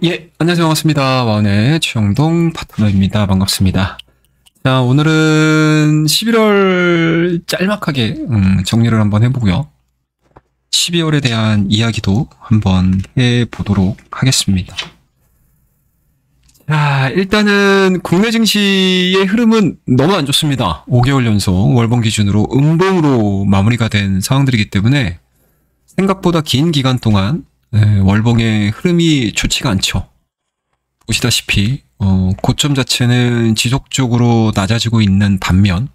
예, 안녕하세요. 반갑습니다. 와운의 최영동 파트너입니다. 반갑습니다. 자, 오늘은 11월 짤막하게 정리를 한번 해보고요. 12월에 대한 이야기도 한번 해보도록 하겠습니다. 자, 일단은 국내 증시의 흐름은 너무 안 좋습니다. 5개월 연속 월봉 기준으로 음봉으로 마무리가 된 상황들이기 때문에 생각보다 긴 기간 동안 월봉의 흐름이 좋지가 않죠. 보시다시피 고점 자체는 지속적으로 낮아지고 있는 반면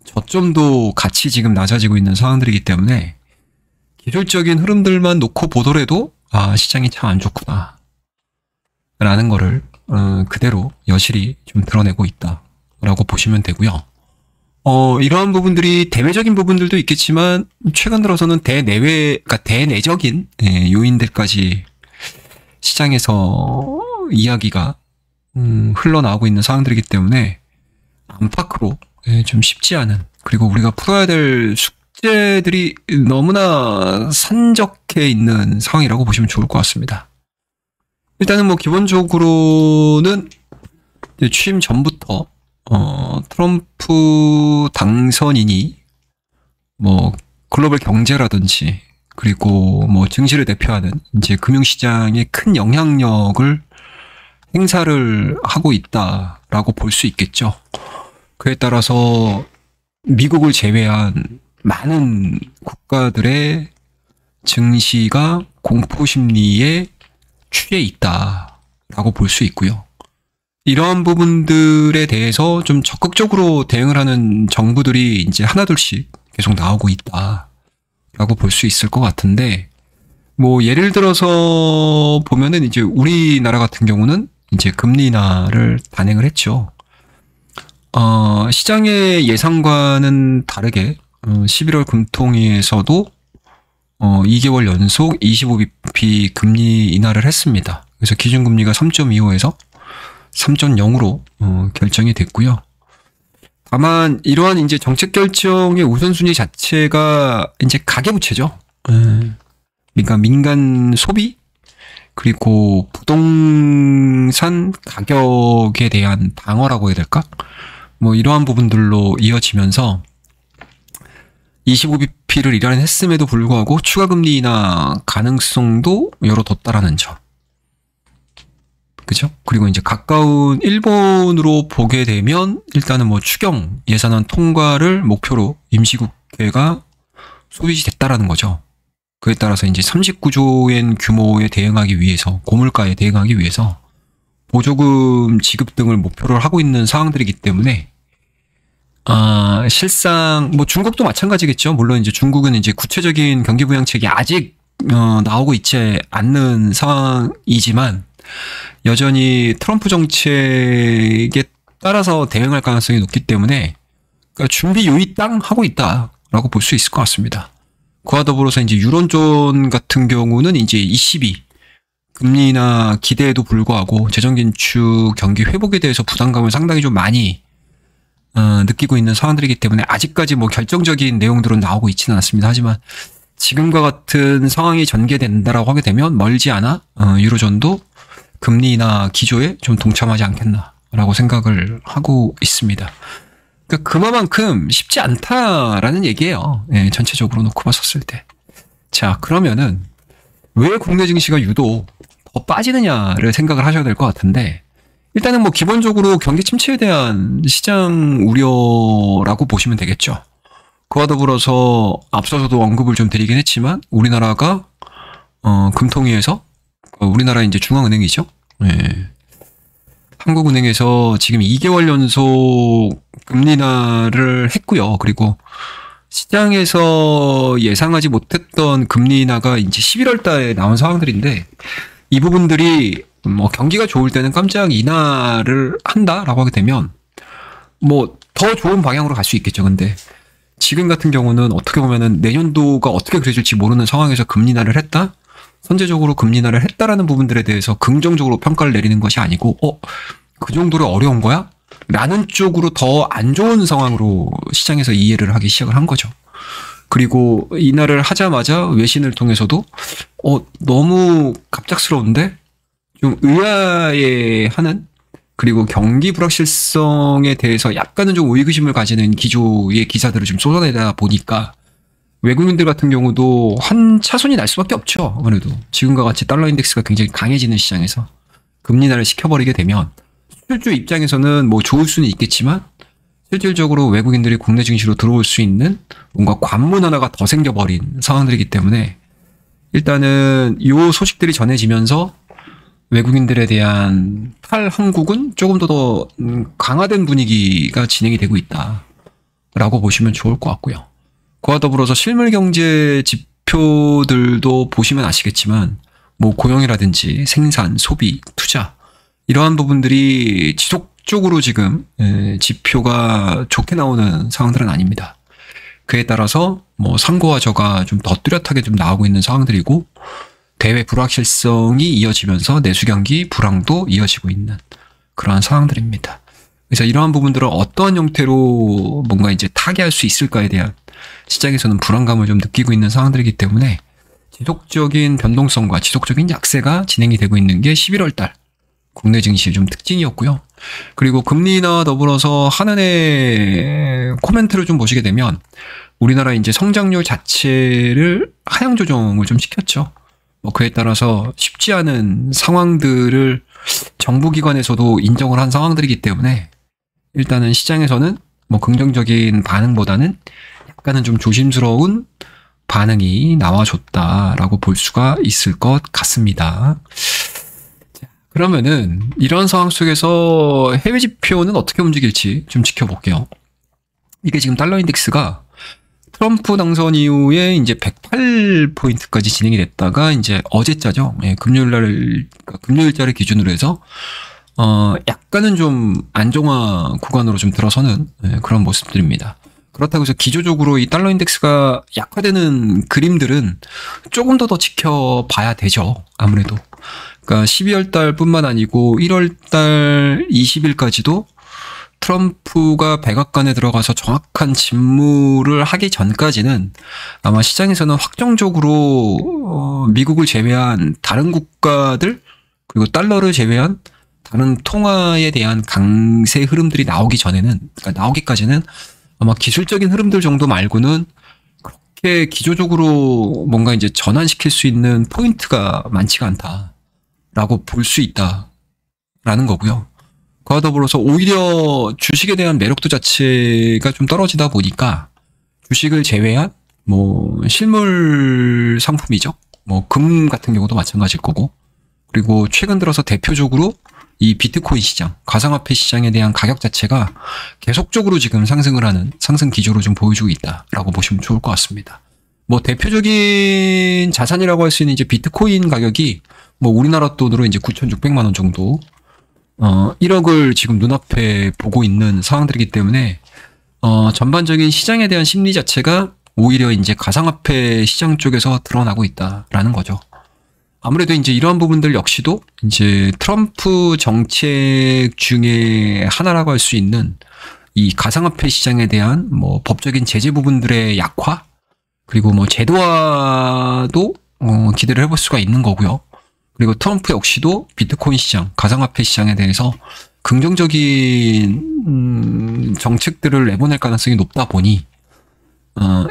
저점도 같이 지금 낮아지고 있는 상황들이기 때문에 기술적인 흐름들만 놓고 보더라도 시장이 참 안 좋구나 라는 거를 그대로 여실히 좀 드러내고 있다라고 보시면 되고요. 이러한 부분들이 대외적인 부분들도 있겠지만 최근 들어서는 그러니까 대내적인 요인들까지 시장에서 이야기가 흘러나오고 있는 상황들이기 때문에 안팎으로 좀 쉽지 않은, 그리고 우리가 풀어야 될 숙제들이 너무나 산적해 있는 상황이라고 보시면 좋을 것 같습니다. 일단은 뭐 기본적으로는 취임 전부터 트럼프 당선인이 뭐 글로벌 경제라든지 그리고 뭐 증시를 대표하는 이제 금융시장에 큰 영향력을 행사를 하고 있다라고 볼 수 있겠죠. 그에 따라서 미국을 제외한 많은 국가들의 증시가 공포심리에 취해 있다라고 볼 수 있고요. 이러한 부분들에 대해서 좀 적극적으로 대응을 하는 정부들이 이제 하나둘씩 계속 나오고 있다라고 볼 수 있을 것 같은데, 뭐 예를 들어서 보면은 이제 우리나라 같은 경우는 이제 금리 인하를 단행을 했죠. 시장의 예상과는 다르게 11월 금통위에서도 2개월 연속 25bp 금리 인하를 했습니다. 그래서 기준금리가 3.25에서 3.0으로 결정이 됐고요. 다만 이러한 이제 정책 결정의 우선순위 자체가 이제 가계부채죠. 그러니까 민간 소비 그리고 부동산 가격에 대한 방어라고 해야 될까? 뭐 이러한 부분들로 이어지면서 25bp를 일환했음에도 불구하고 추가 금리 인하 가능성도 열어뒀다라는 점. 그죠? 그리고 이제 가까운 일본으로 보게 되면 일단은 뭐 추경 예산안 통과를 목표로 임시국회가 소위시 됐다라는 거죠. 그에 따라서 이제 39조엔 규모에 대응하기 위해서, 고물가에 대응하기 위해서 보조금 지급 등을 목표로 하고 있는 상황들이기 때문에 실상 뭐 중국도 마찬가지겠죠. 물론 이제 중국은 이제 구체적인 경기 부양책이 아직 나오고 있지 않는 상황이지만 여전히 트럼프 정책에 따라서 대응할 가능성이 높기 때문에 그러니까 준비 요이 땅 하고 있다라고 볼 수 있을 것 같습니다. 그와 더불어서 이제 유론존 같은 경우는 이제 ECB 금리 인하 기대에도 불구하고 재정 긴축 경기 회복에 대해서 부담감을 상당히 좀 많이 느끼고 있는 상황들이기 때문에 아직까지 뭐 결정적인 내용들은 나오고 있지는 않습니다. 하지만 지금과 같은 상황이 전개된다라고 하게 되면 멀지 않아 유로존도 금리 인하 기조에 좀 동참하지 않겠나라고 생각을 하고 있습니다. 그러니까 그만큼 쉽지 않다라는 얘기예요. 예, 전체적으로 놓고 봤었을 때. 자, 그러면은 왜 국내 증시가 유독 더 빠지느냐를 생각을 하셔야 될 것 같은데, 일단은 뭐 기본적으로 경기 침체에 대한 시장 우려라고 보시면 되겠죠. 그와 더불어서 앞서서도 언급을 좀 드리긴 했지만 우리나라가 금통위에서 우리나라 이제 중앙은행이죠. 예. 한국은행에서 지금 2개월 연속 금리 인하를 했고요. 그리고 시장에서 예상하지 못했던 금리 인하가 이제 11월 달에 나온 상황들인데, 이 부분들이 뭐 경기가 좋을 때는 깜짝 인하를 한다라고 하게 되면 뭐 더 좋은 방향으로 갈 수 있겠죠. 근데 지금 같은 경우는 어떻게 보면은 내년도가 어떻게 그려질지 모르는 상황에서 금리 인하를 했다? 선제적으로 금리 인하를 했다라는 부분들에 대해서 긍정적으로 평가를 내리는 것이 아니고 그 정도로 어려운 거야? 라는 쪽으로 더 안 좋은 상황으로 시장에서 이해를 하기 시작을 한 거죠. 그리고 인하를 하자마자 외신을 통해서도 너무 갑작스러운데 좀 의아해하는, 그리고 경기 불확실성에 대해서 약간은 좀 의구심을 가지는 기조의 기사들을 좀 쏟아내다 보니까 외국인들 같은 경우도 한 차선이 날 수밖에 없죠. 아무래도 지금과 같이 달러 인덱스가 굉장히 강해지는 시장에서 금리 인하를 시켜버리게 되면 수출주 입장에서는 뭐 좋을 수는 있겠지만 실질적으로 외국인들이 국내 증시로 들어올 수 있는 뭔가 관문 하나가 더 생겨버린 상황들이기 때문에 일단은 이 소식들이 전해지면서 외국인들에 대한 탈한국은 조금 더 강화된 분위기가 진행이 되고 있다라고 보시면 좋을 것 같고요. 그와 더불어서 실물 경제 지표들도 보시면 아시겠지만 뭐 고용이라든지 생산, 소비, 투자 이러한 부분들이 지속적으로 지금 지표가 좋게 나오는 상황들은 아닙니다. 그에 따라서 뭐 상고와 저가 좀 더 뚜렷하게 좀 나오고 있는 상황들이고 대외 불확실성이 이어지면서 내수 경기 불황도 이어지고 있는 그러한 상황들입니다. 그래서 이러한 부분들을 어떠한 형태로 뭔가 이제 타개할 수 있을까에 대한 시장에서는 불안감을 좀 느끼고 있는 상황들이기 때문에 지속적인 변동성과 지속적인 약세가 진행이 되고 있는 게 11월 달 국내 증시의 좀 특징이었고요. 그리고 금리나 더불어서 한은의 코멘트를 좀 보시게 되면 우리나라 이제 성장률 자체를 하향 조정을 좀 시켰죠. 뭐 그에 따라서 쉽지 않은 상황들을 정부기관에서도 인정을 한 상황들이기 때문에 일단은 시장에서는 뭐 긍정적인 반응보다는 약간은 좀 조심스러운 반응이 나와줬다라고 볼 수가 있을 것 같습니다. 그러면은 이런 상황 속에서 해외 지표는 어떻게 움직일지 좀 지켜볼게요. 이게 지금 달러 인덱스가 트럼프 당선 이후에 이제 108포인트까지 진행이 됐다가 이제 어제자죠. 예, 금요일자를 기준으로 해서 약간은 좀 안정화 구간으로 좀 들어서는 그런 모습들입니다. 그렇다고 해서 기조적으로 이 달러 인덱스가 약화되는 그림들은 조금 더 지켜봐야 되죠. 아무래도. 그러니까 12월 달뿐만 아니고 1월 달 20일까지도 트럼프가 백악관에 들어가서 정확한 직무를 하기 전까지는 아마 시장에서는 확정적으로 미국을 제외한 다른 국가들 그리고 달러를 제외한 다른 통화에 대한 강세 흐름들이 나오기까지는 아마 기술적인 흐름들 정도 말고는 그렇게 기조적으로 뭔가 이제 전환시킬 수 있는 포인트가 많지가 않다라고 볼 수 있다라는 거고요. 그와 더불어서 오히려 주식에 대한 매력도 자체가 좀 떨어지다 보니까 주식을 제외한 뭐 실물 상품이죠. 뭐 금 같은 경우도 마찬가지일 거고 그리고 최근 들어서 대표적으로 이 비트코인 시장, 가상화폐 시장에 대한 가격 자체가 계속적으로 지금 상승을 하는 상승 기조로 좀 보여주고 있다라고 보시면 좋을 것 같습니다. 뭐 대표적인 자산이라고 할 수 있는 이제 비트코인 가격이 뭐 우리나라 돈으로 이제 9,600만 원 정도 1억을 지금 눈앞에 보고 있는 상황들이기 때문에 전반적인 시장에 대한 심리 자체가 오히려 이제 가상화폐 시장 쪽에서 드러나고 있다라는 거죠. 아무래도 이제 이러한 부분들 역시도 이제 트럼프 정책 중에 하나라고 할 수 있는 이 가상화폐 시장에 대한 뭐 법적인 제재 부분들의 약화 그리고 뭐 제도화도 기대를 해볼 수가 있는 거고요. 그리고 트럼프 역시도 비트코인 시장, 가상화폐 시장에 대해서 긍정적인 정책들을 내보낼 가능성이 높다 보니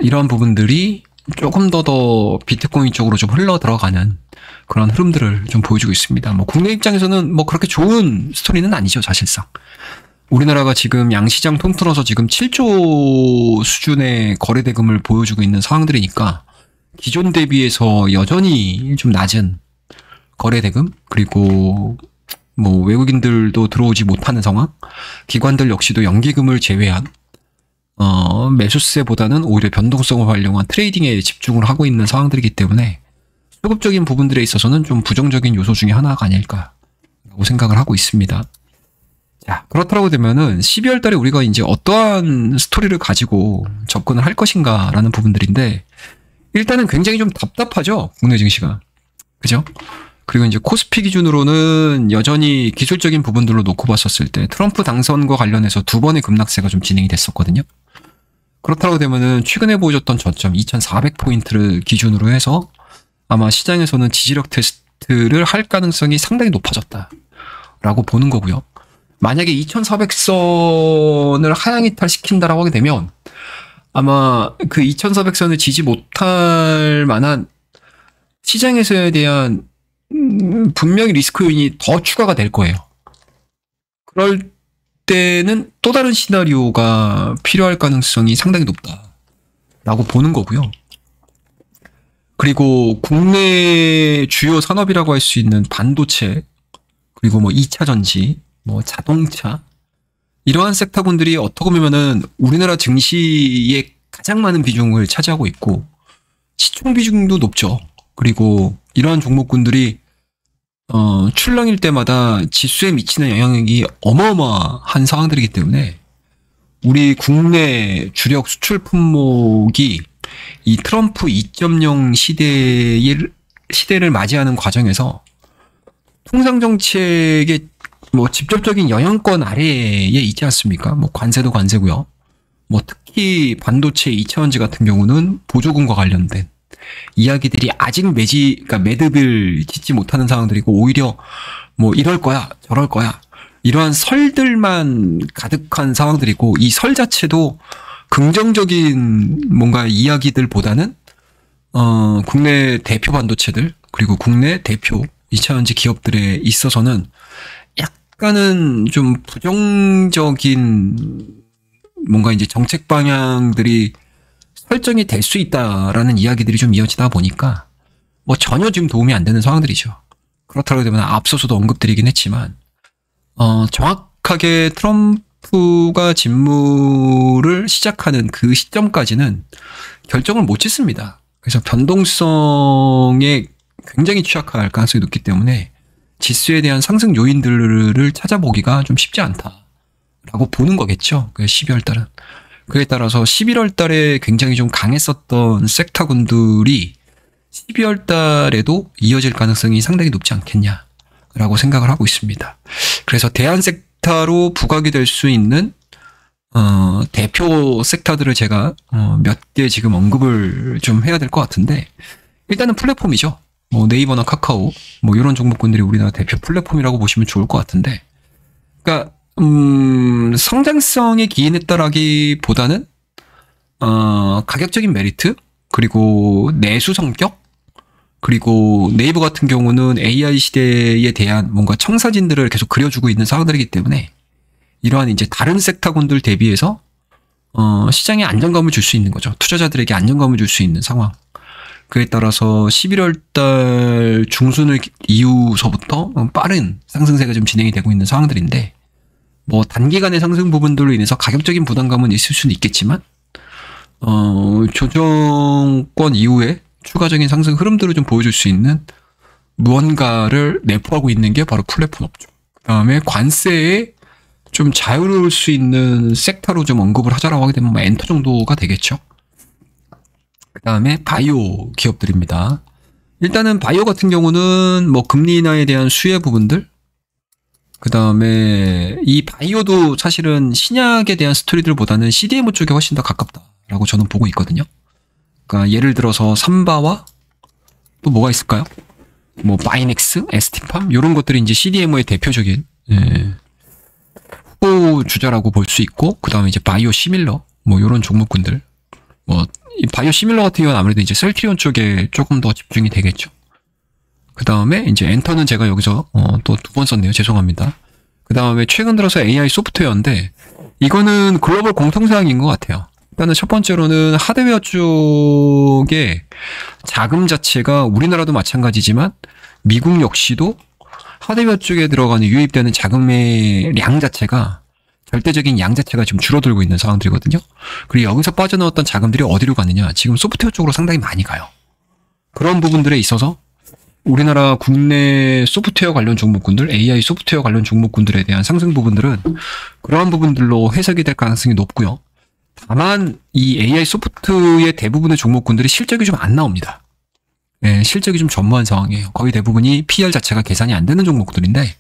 이러한 부분들이 조금 더 비트코인 쪽으로 좀 흘러 들어가는 그런 흐름들을 좀 보여주고 있습니다. 뭐 국내 입장에서는 뭐 그렇게 좋은 스토리는 아니죠, 사실상. 우리나라가 지금 양시장 통틀어서 지금 7조 수준의 거래 대금을 보여주고 있는 상황들이니까 기존 대비해서 여전히 좀 낮은 거래 대금 그리고 뭐 외국인들도 들어오지 못하는 상황, 기관들 역시도 연기금을 제외한 매수세보다는 오히려 변동성을 활용한 트레이딩에 집중을 하고 있는 상황들이기 때문에 수급적인 부분들에 있어서는 좀 부정적인 요소 중에 하나가 아닐까라고 생각을 하고 있습니다. 자, 그렇다고 되면은 12월 달에 우리가 이제 어떠한 스토리를 가지고 접근을 할 것인가라는 부분들인데 일단은 굉장히 좀 답답하죠, 국내 증시가. 그죠? 그리고 이제 코스피 기준으로는 여전히 기술적인 부분들로 놓고 봤었을 때 트럼프 당선과 관련해서 두 번의 급락세가 좀 진행이 됐었거든요. 그렇다고 되면은 최근에 보여줬던 저점 2,400포인트를 기준으로 해서 아마 시장에서는 지지력 리스트를 할 가능성이 상당히 높아졌다라고 보는 거고요. 만약에 2400선을 하향 이탈시킨다라고 하게 되면 아마 그 2400선을 지지 못할 만한 시장에서에 대한 분명히 리스크 요인이 더 추가가 될 거예요. 그럴 때는 또 다른 시나리오가 필요할 가능성이 상당히 높다라고 보는 거고요. 그리고 국내 주요 산업이라고 할 수 있는 반도체, 그리고 뭐 2차 전지, 뭐 자동차, 이러한 섹터군들이 어떻게 보면은 우리나라 증시에 가장 많은 비중을 차지하고 있고 시총 비중도 높죠. 그리고 이러한 종목군들이 출렁일 때마다 지수에 미치는 영향력이 어마어마한 상황들이기 때문에 우리 국내 주력 수출 품목이 이 트럼프 2.0 시대를 맞이하는 과정에서 통상 정책의 뭐 직접적인 영향권 아래에 있지 않습니까? 뭐 관세도 관세고요. 뭐 특히 반도체 2차전지 같은 경우는 보조금과 관련된 이야기들이 아직 그러니까 매듭을 짓지 못하는 상황들이고 오히려 뭐 이럴 거야, 저럴 거야. 이러한 설들만 가득한 상황들이고 이 설 자체도 긍정적인 뭔가 이야기들보다는 국내 대표 반도체들 그리고 국내 대표 2차전지 기업들에 있어서는 약간은 좀 부정적인 뭔가 이제 정책 방향들이 설정이 될 수 있다라는 이야기들이 좀 이어지다 보니까 뭐 전혀 지금 도움이 안 되는 상황들이죠. 그렇다고 되면 앞서서도 언급드리긴 했지만 정확하게 트럼프가 직무를 시작하는 그 시점까지는 결정을 못 짓습니다. 그래서 변동성에 굉장히 취약할 가능성이 높기 때문에 지수에 대한 상승 요인들을 찾아보기가 좀 쉽지 않다라고 보는 거겠죠. 12월 달은. 그에 따라서 11월 달에 굉장히 좀 강했었던 섹터군들이 12월 달에도 이어질 가능성이 상당히 높지 않겠냐라고 생각을 하고 있습니다. 그래서 대안 섹터로 부각이 될 수 있는 대표 섹터들을 제가 몇 개 지금 언급을 좀 해야 될 것 같은데 일단은 플랫폼이죠. 뭐 네이버나 카카오 뭐 이런 종목군들이 우리나라 대표 플랫폼이라고 보시면 좋을 것 같은데 그러니까 성장성에 기인했다라기보다는 가격적인 메리트 그리고 내수 성격 그리고 네이버 같은 경우는 AI 시대에 대한 뭔가 청사진들을 계속 그려주고 있는 상황들이기 때문에 이러한 이제 다른 섹터군들 대비해서 시장에 안정감을 줄 수 있는 거죠. 투자자들에게 안정감을 줄 수 있는 상황. 그에 따라서 11월 달 중순을 이후서부터 빠른 상승세가 좀 진행이 되고 있는 상황들인데 뭐 단기간의 상승 부분들로 인해서 가격적인 부담감은 있을 수는 있겠지만 조정권 이후에 추가적인 상승 흐름들을 좀 보여줄 수 있는 무언가를 내포하고 있는 게 바로 플랫폼업종. 그다음에 관세에 좀 자유로울 수 있는 섹터로 좀 언급을 하자라고 하게 되면 뭐 엔터 정도가 되겠죠. 그다음에 바이오 기업들입니다. 일단은 바이오 같은 경우는 뭐 금리 인하에 대한 수혜 부분들 그다음에 이 바이오도 사실은 신약에 대한 스토리들보다는 CDMO 쪽에 훨씬 더 가깝다라고 저는 보고 있거든요. 그러니까 예를 들어서 삼바와 또 뭐가 있을까요? 뭐 바이넥스, ST팜 이런 것들이 이제 CDMO의 대표적인 후보 주자라고 볼 수 있고 그다음에 이제 바이오 시밀러 뭐 이런 종목군들 뭐 이 바이오 시밀러 같은 경우는 아무래도 이제 셀트리온 쪽에 조금 더 집중이 되겠죠. 그 다음에 이제 엔터는 제가 여기서 또 2번 썼네요. 죄송합니다. 그 다음에 최근 들어서 AI 소프트웨어인데 이거는 글로벌 공통사항인 것 같아요. 일단은 첫 번째로는 하드웨어 쪽에 자금 자체가 우리나라도 마찬가지지만 미국 역시도 하드웨어 쪽에 들어가는 유입되는 자금의 량 자체가 절대적인 양 자체가 지금 줄어들고 있는 상황들이거든요. 그리고 여기서 빠져나왔던 자금들이 어디로 가느냐? 지금 소프트웨어 쪽으로 상당히 많이 가요. 그런 부분들에 있어서 우리나라 국내 소프트웨어 관련 종목군들, AI 소프트웨어 관련 종목군들에 대한 상승 부분들은 그러한 부분들로 해석이 될 가능성이 높고요. 다만 이 AI 소프트의 대부분의 종목군들이 실적이 좀 안 나옵니다. 네, 실적이 좀 전무한 상황이에요. 거의 대부분이 PR 자체가 계산이 안 되는 종목들인데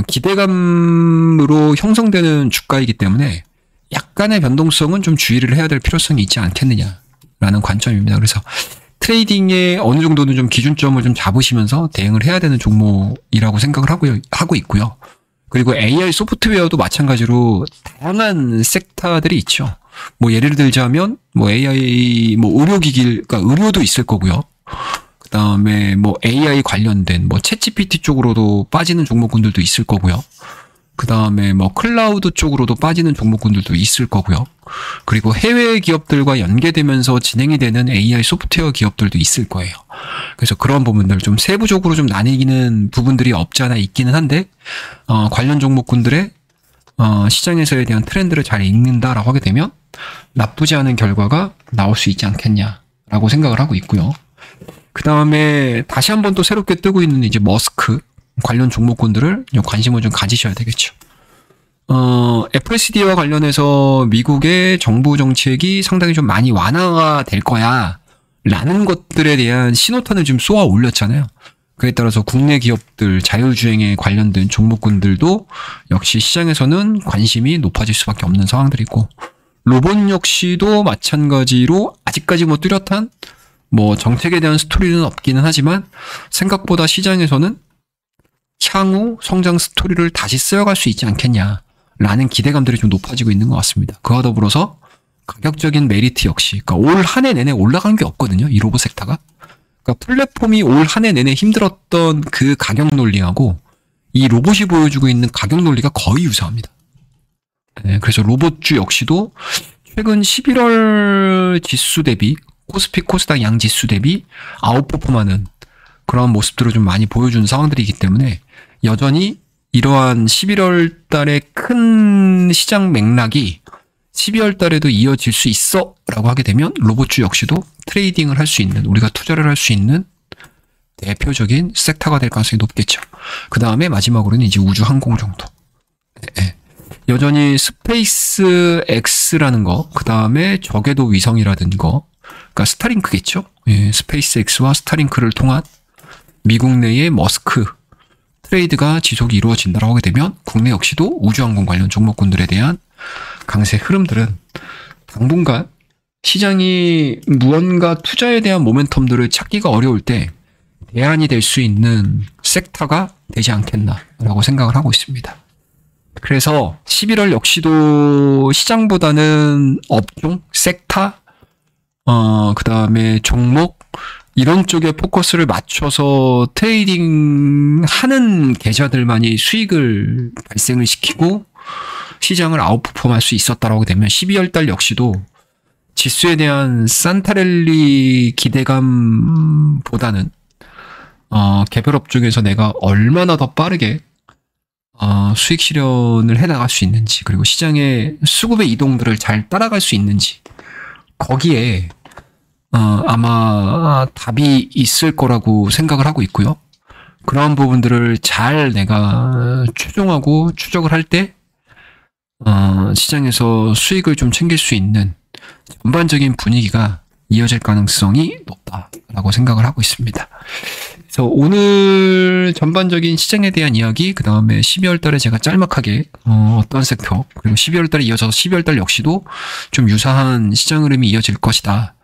기대감으로 형성되는 주가이기 때문에 약간의 변동성은 좀 주의를 해야 될 필요성이 있지 않겠느냐라는 관점입니다. 그래서 트레이딩에 어느 정도는 좀 기준점을 좀 잡으시면서 대응을 해야 되는 종목이라고 생각을 하고 있고요. 그리고 AI 소프트웨어도 마찬가지로 다양한 섹터들이 있죠. 뭐 예를 들자면 뭐 AI 뭐 의료기기, 그러니까 의료도 있을 거고요. 그 다음에 뭐 AI 관련된 뭐 챗GPT 쪽으로도 빠지는 종목군들도 있을 거고요. 그 다음에 뭐 클라우드 쪽으로도 빠지는 종목군들도 있을 거고요. 그리고 해외 기업들과 연계되면서 진행이 되는 AI 소프트웨어 기업들도 있을 거예요. 그래서 그런 부분들 좀 세부적으로 좀 나뉘기는 부분들이 없지 않아 있기는 한데, 관련 종목군들의 시장에서에 대한 트렌드를 잘 읽는다라고 하게 되면 나쁘지 않은 결과가 나올 수 있지 않겠냐라고 생각을 하고 있고요. 그 다음에 다시 한번 또 새롭게 뜨고 있는 이제 머스크 관련 종목군들을 관심을 좀 가지셔야 되겠죠. FSD와 관련해서 미국의 정부 정책이 상당히 좀 많이 완화가 될 거야 라는 것들에 대한 신호탄을 좀 쏘아 올렸잖아요. 그에 따라서 국내 기업들 자율주행에 관련된 종목군들도 역시 시장에서는 관심이 높아질 수밖에 없는 상황들이고, 로봇 역시도 마찬가지로 아직까지 뭐 뚜렷한 뭐 정책에 대한 스토리는 없기는 하지만 생각보다 시장에서는 향후 성장 스토리를 다시 쓰여갈 수 있지 않겠냐라는 기대감들이 좀 높아지고 있는 것 같습니다. 그와 더불어서 가격적인 메리트 역시, 그러니까 올 한 해 내내 올라간 게 없거든요, 이 로봇 섹터가. 그러니까 플랫폼이 올 한 해 내내 힘들었던 그 가격 논리하고 이 로봇이 보여주고 있는 가격 논리가 거의 유사합니다. 네, 그래서 로봇주 역시도 최근 11월 지수 대비, 코스피 코스닥 양 지수 대비 아웃퍼폼하는 그런 모습들을 좀 많이 보여주는 상황들이기 때문에 여전히 이러한 11월 달의 큰 시장 맥락이 12월 달에도 이어질 수 있어 라고 하게 되면 로봇주 역시도 트레이딩을 할 수 있는, 우리가 투자를 할 수 있는 대표적인 섹터가 될 가능성이 높겠죠. 그 다음에 마지막으로는 이제 우주항공 정도. 네. 여전히 스페이스 X라는 거, 그 다음에 저궤도 위성이라든 거, 그러니까 스타링크겠죠. 예, 스페이스 X와 스타링크를 통한 미국 내의 머스크 트레이드가 지속이 이루어진다고 하게 되면 국내 역시도 우주항공 관련 종목군들에 대한 강세 흐름들은 당분간 시장이 무언가 투자에 대한 모멘텀들을 찾기가 어려울 때 대안이 될 수 있는 섹터가 되지 않겠나라고 생각을 하고 있습니다. 그래서 11월 역시도 시장보다는 업종, 섹터, 그 다음에 종목, 이런 쪽에 포커스를 맞춰서 트레이딩 하는 계좌들만이 수익을 발생을 시키고 시장을 아웃퍼폼할 수 있었다라고 되면 12월 달 역시도 지수에 대한 산타랠리 기대감보다는 개별 업종에서 내가 얼마나 더 빠르게 수익 실현을 해나갈 수 있는지, 그리고 시장의 수급의 이동들을 잘 따라갈 수 있는지, 거기에 아마 답이 있을 거라고 생각을 하고 있고요. 그러한 부분들을 잘 내가 추종하고 추적을 할 때 시장에서 수익을 좀 챙길 수 있는 전반적인 분위기가 이어질 가능성이 높다라고 생각을 하고 있습니다. 그래서 오늘 전반적인 시장에 대한 이야기, 그 다음에 12월 달에 제가 짤막하게 어떤 섹터, 그리고 12월 달에 이어져서 12월 달 역시도 좀 유사한 시장 흐름이 이어질 것이다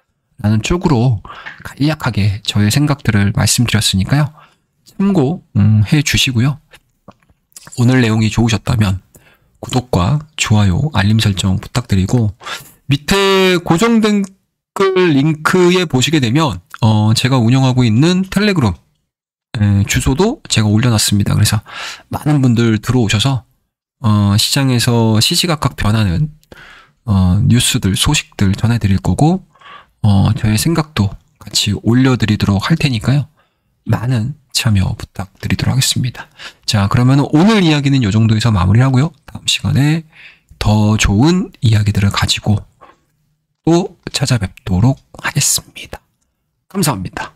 라는 쪽으로 간략하게 저의 생각들을 말씀드렸으니까요. 참고해 주시고요. 오늘 내용이 좋으셨다면 구독과 좋아요, 알림 설정 부탁드리고, 밑에 고정된 댓글 링크에 보시게 되면 제가 운영하고 있는 텔레그램 주소도 제가 올려놨습니다. 그래서 많은 분들 들어오셔서 시장에서 시시각각 변하는 뉴스들, 소식들 전해드릴 거고, 저의 생각도 같이 올려드리도록 할 테니까요. 많은 참여 부탁드리도록 하겠습니다. 자, 그러면 오늘 이야기는 이 정도에서 마무리하고요. 다음 시간에 더 좋은 이야기들을 가지고 또 찾아뵙도록 하겠습니다. 감사합니다.